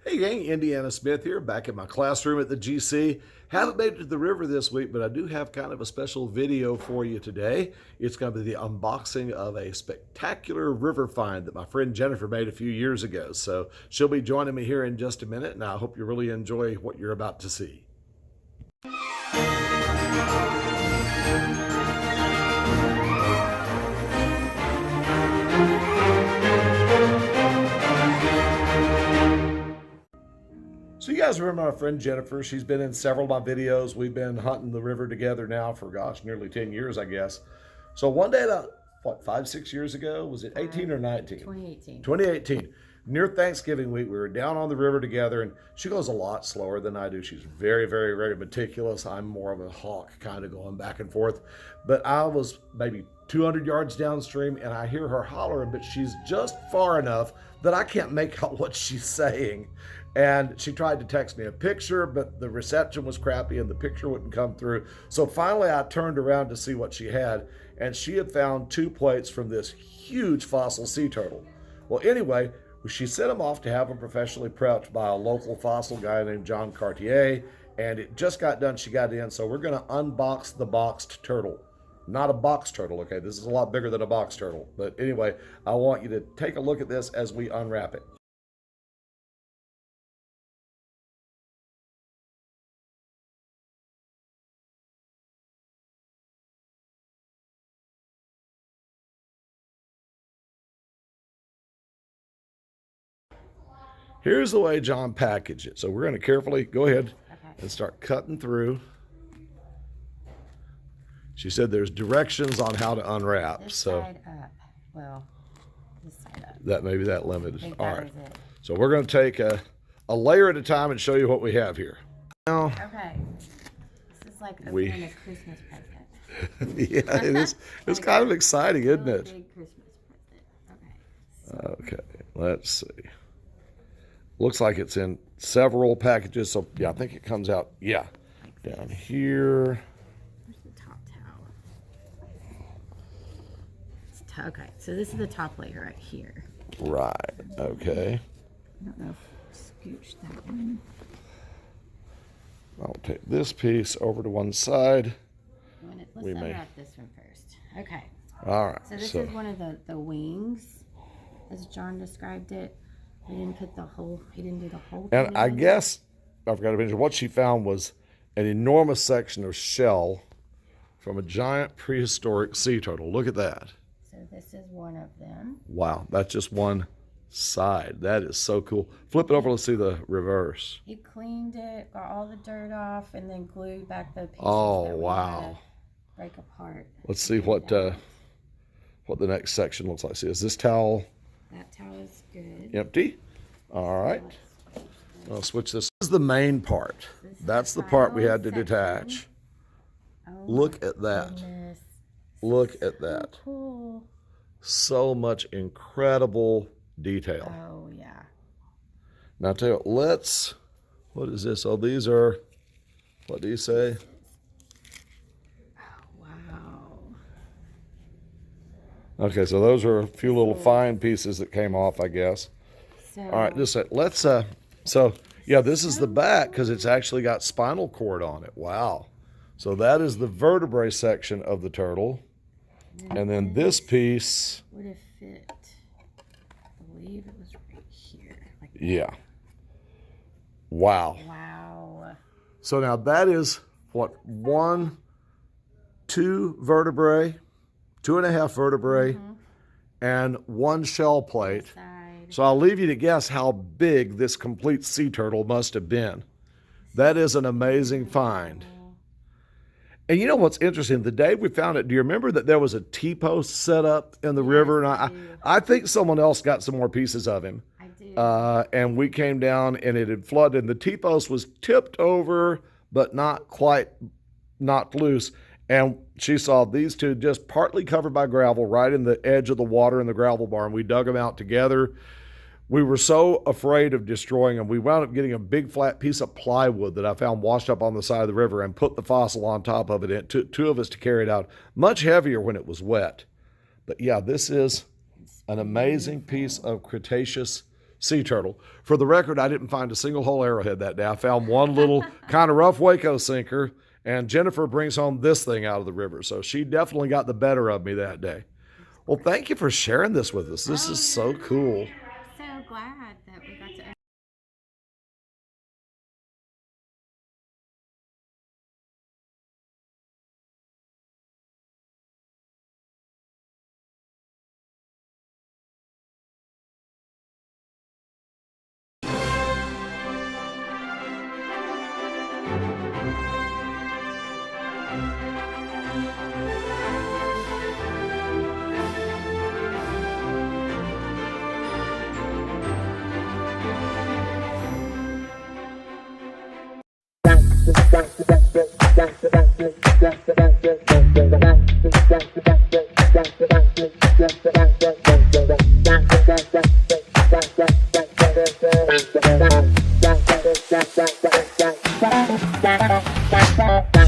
Hey gang, Indiana Smith here, back in my classroom at the GC. Haven't made it to the river this week, but I do have kind of a special video for you today. It's going to be the unboxing of a spectacular river find that my friend Jennifer made a few years ago. So she'll be joining me here in just a minute, and I hope you really enjoy what you're about to see. So you guys remember my friend Jennifer. She's been in several of my videos. We've been hunting the river together now for, gosh, nearly 10 years, I guess. So one day, what, 5-6 years ago? Was it 18 or 19? 2018. 2018. Near Thanksgiving week, we were down on the river together, and she goes a lot slower than I do. She's very, very, very meticulous. I'm more of a hawk, kind of going back and forth. But I was maybe 200 yards downstream, and I hear her hollering, but she's just far enough that I can't make out what she's saying. And she tried to text me a picture, but the reception was crappy and the picture wouldn't come through. So finally I turned around to see what she had, and she had found 2 plates from this huge fossil sea turtle. Well, anyway, she sent them off to have them professionally prepped by a local fossil guy named John Cartier, and it just got done. She got in, so we're going to unbox the boxed turtle. Not a box turtle, okay? This is a lot bigger than a box turtle. But anyway, I want you to take a look at this as we unwrap it. Here's the way John packaged it. So we're going to carefully go ahead and start cutting through. She said there's directions on how to unwrap. This so side up. Well, this side up. That may be that limited. All right. Is it. So we're going to take a layer at a time and show you what we have here. Now, okay. This is like opening a Christmas present. Yeah, it is. It's kind of exciting, isn't it? Big Christmas present. Okay. Okay, let's see. Looks like it's in several packages. So yeah, I think it comes out. Yeah, like down here. Where's the top towel? Okay, so this is the top layer right here. Right. Okay. I don't know if scooch that one. I'll take this piece over to one side. Let's unwrap this one first. Okay. All right. So this is one of the wings, as John described it. He didn't put the whole. He didn't do the whole thing. And I guess I forgot to mention what she found was an enormous section of shell from a giant prehistoric sea turtle. Look at that. So this is one of them. Wow, that's just one side. That is so cool. Flip it over. Let's see the reverse. He cleaned it, got all the dirt off, and then glued back the pieces Oh, that we wow. had to break apart. Let's see what the next section looks like. See, is this towel That towel is good. empty? All right. I'll switch this. This is the main part. That's the part we had to detach. Oh, Look at that. goodness. Look at that. Cool. So much incredible detail. Oh yeah. Now, tell you what, what is this? Oh, these are, what do you say? Oh wow. Okay, so those are a few little fine pieces that came off, I guess. So, All right, let's, so yeah, this is the back because it's actually got spinal cord on it. Wow. So that is the vertebrae section of the turtle. And then this piece. would have fit. I believe it was right here. Like that. Yeah. Wow. Wow. So now that is what, 2 vertebrae, 2.5 vertebrae, and 1 shell plate. Side. So I'll leave you to guess how big this complete sea turtle must have been. That is an amazing find. And you know what's interesting? The day we found it, do you remember that there was a T-post set up in the river? And I think someone else got some more pieces of him. I do. And we came down and it had flooded. And the T-post was tipped over, but not quite knocked loose. And she saw these 2 just partly covered by gravel right in the edge of the water in the gravel barn. We dug them out together. We were so afraid of destroying them. We wound up getting a big flat piece of plywood that I found washed up on the side of the river and put the fossil on top of it. It took 2 of us to carry it out. Much heavier when it was wet. But yeah, this is an amazing piece of Cretaceous sea turtle. For the record, I didn't find a single whole arrowhead that day. I found one little kind of rough Waco sinker, and Jennifer brings home this thing out of the river. So she definitely got the better of me that day. Well, thank you for sharing this with us. This is so cool. So glad that we got to. Bye.